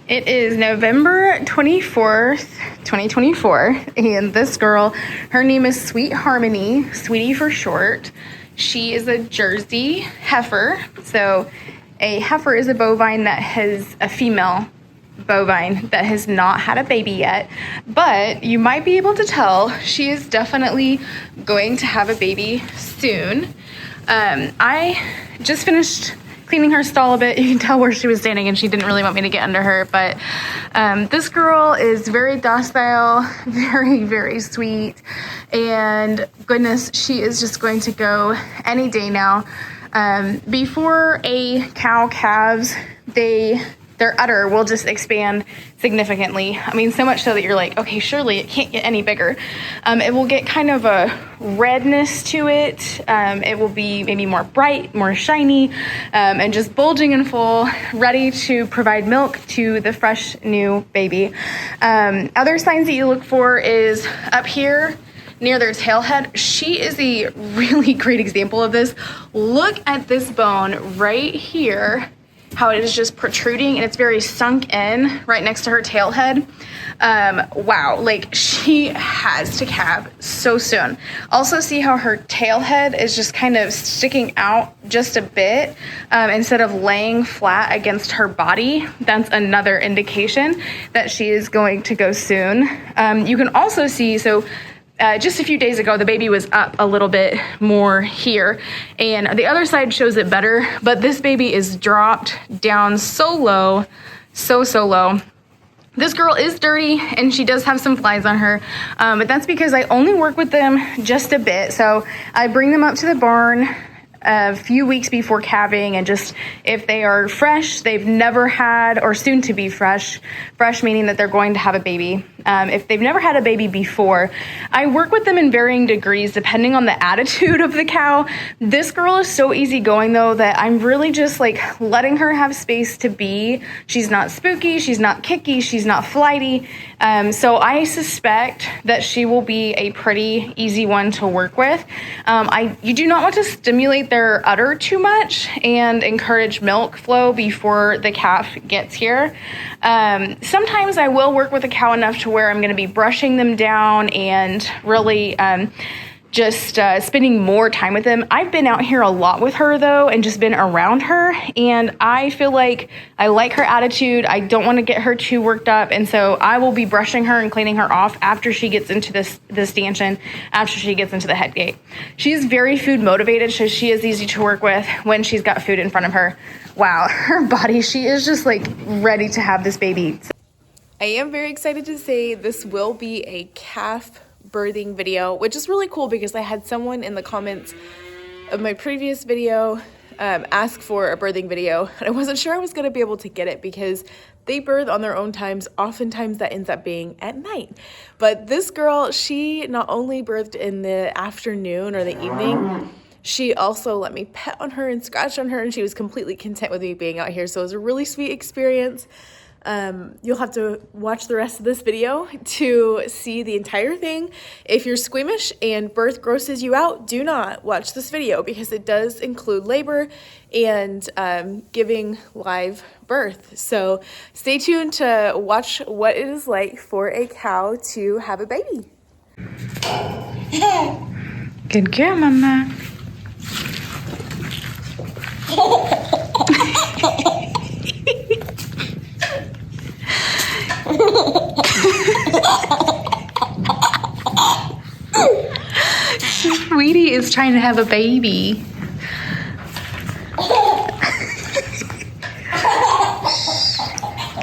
It is November 24th, 2024, and this girl, her name is Sweet Harmony, Sweetie for short. She is a Jersey heifer. So a heifer is a bovine that has a female bovine that has not had a baby yet, but you might be able to tell she is definitely going to have a baby soon. I just finished cleaning her stall a bit. You can tell where she was standing and she didn't really want me to get under her, but this girl is very docile, very, very sweet, and goodness, she is just going to go any day now. Before a cow calves, their udder will just expand significantly. I mean, so much so that you're like, okay, surely it can't get any bigger. It will get kind of a redness to it. It will be maybe more bright, more shiny, and just bulging and full, ready to provide milk to the fresh new baby. Other signs that you look for is up here near their tail head. She is a really great example of this. Look at this bone right here, how it is just protruding and it's very sunk in right next to her tail head. Wow, like she has to calve so soon. Also see how her tail head is just kind of sticking out just a bit instead of laying flat against her body. That's another indication that she is going to go soon. You can also see, just a few days ago, the baby was up a little bit more here, and the other side shows it better, but this baby is dropped down so low, so low. This girl is dirty, and she does have some flies on her, but that's because I only work with them just a bit. So I bring them up to the barn a few weeks before calving, and just if they are fresh, they've never had, or soon to be fresh meaning that they're going to have a baby. If they've never had a baby before, I work with them in varying degrees depending on the attitude of the cow. This girl is so easygoing though that I'm really just like letting her have space to be. She's not spooky, she's not kicky, she's not flighty. So I suspect that she will be a pretty easy one to work with. You do not want to stimulate their udder too much and encourage milk flow before the calf gets here. Sometimes I will work with a cow enough to where I'm going to be brushing them down and really just spending more time with them. I've been out here a lot with her though, and just been around her, and I feel like I like her attitude. I don't want to get her too worked up, and so I will be brushing her and cleaning her off after she gets into the stanchion, after she gets into the head gate. She's very food motivated, so she is easy to work with when she's got food in front of her. Wow, her body, she is just like ready to have this baby. I am very excited to say this will be a calf birthing video, which is really cool because I had someone in the comments of my previous video ask for a birthing video, and I wasn't sure I was going to be able to get it because they birth on their own times. Oftentimes that ends up being at night, but this girl, she not only birthed in the afternoon or the evening, she also let me pet on her and scratch on her, and she was completely content with me being out here. So it was a really sweet experience. You'll have to watch the rest of this video to see the entire thing. If you're squeamish and birth grosses you out, do not watch this video because it does include labor and giving live birth. So stay tuned to watch what it is like for a cow to have a baby. Good girl, Mama. Sweetie is trying to have a baby.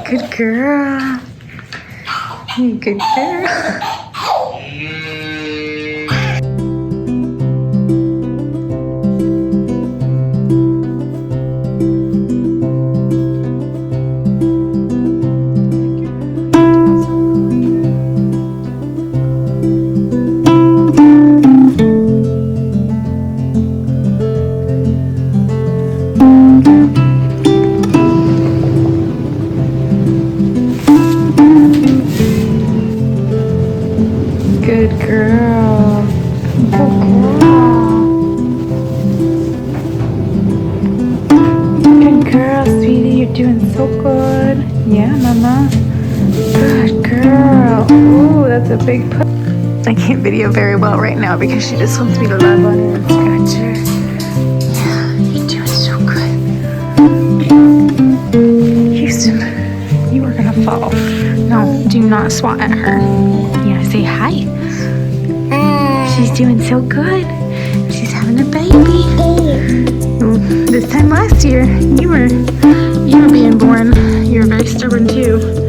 Good girl. Good girl. Good girl. Good girl. Good girl, sweetie. You're doing so good. good. Yeah, Mama. Good girl. Ooh, that's a big push. I can't video very well right now because she just wants me to love on her and scratch her. Yeah, you're doing so good. Houston, you are gonna fall. No, do not swat at her. Yeah, say hi. She's doing so good. She's having a baby. This time last year, you were being born. You were very stubborn too.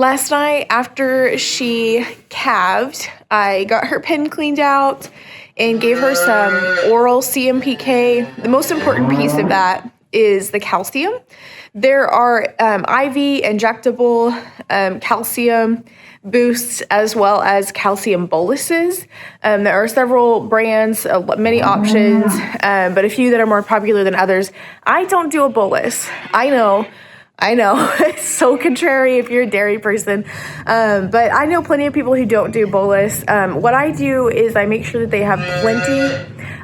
Last night after she calved, I got her pen cleaned out and gave her some oral CMPK. The most important piece of that is the calcium. There are IV injectable calcium boosts as well as calcium boluses. There are several brands, many options, but a few that are more popular than others. I don't do a bolus. I know. It's so contrary if you're a dairy person, but I know plenty of people who don't do bolus. What I do is I make sure that they have plenty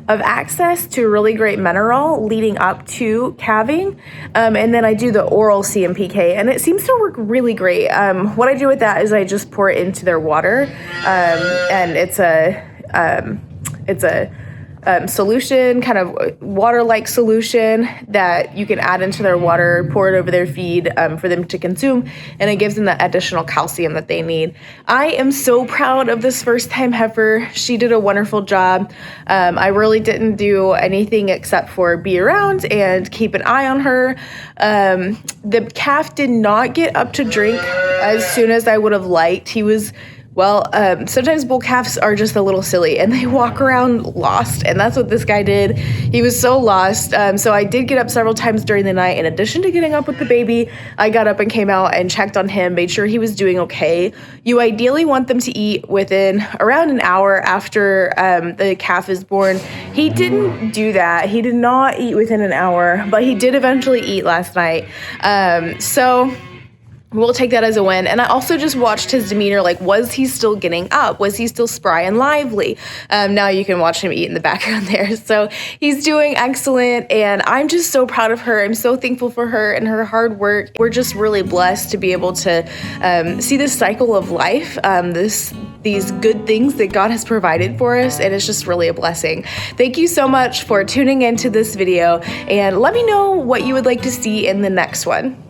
of access to really great mineral leading up to calving, and then I do the oral CMPK, and it seems to work really great. What I do with that is I just pour it into their water, and it's a solution, kind of water-like solution that you can add into their water, pour it over their feed for them to consume, and it gives them that additional calcium that they need. I am so proud of this first-time heifer. She did a wonderful job. I really didn't do anything except for be around and keep an eye on her. The calf did not get up to drink as soon as I would have liked. He was sometimes bull calves are just a little silly and they walk around lost, and that's what this guy did. He was so lost. So I did get up several times during the night. In addition to getting up with the baby, I got up and came out and checked on him, made sure he was doing okay. You ideally want them to eat within around an hour after the calf is born. He didn't do that. He did not eat within an hour, but he did eventually eat last night. So we'll take that as a win. And I also just watched his demeanor, like, was he still getting up? Was he still spry and lively? Now you can watch him eat in the background there. So he's doing excellent, and I'm just so proud of her. I'm so thankful for her and her hard work. We're just really blessed to be able to see this cycle of life, these good things that God has provided for us, and it's just really a blessing. Thank you so much for tuning into this video, and let me know what you would like to see in the next one.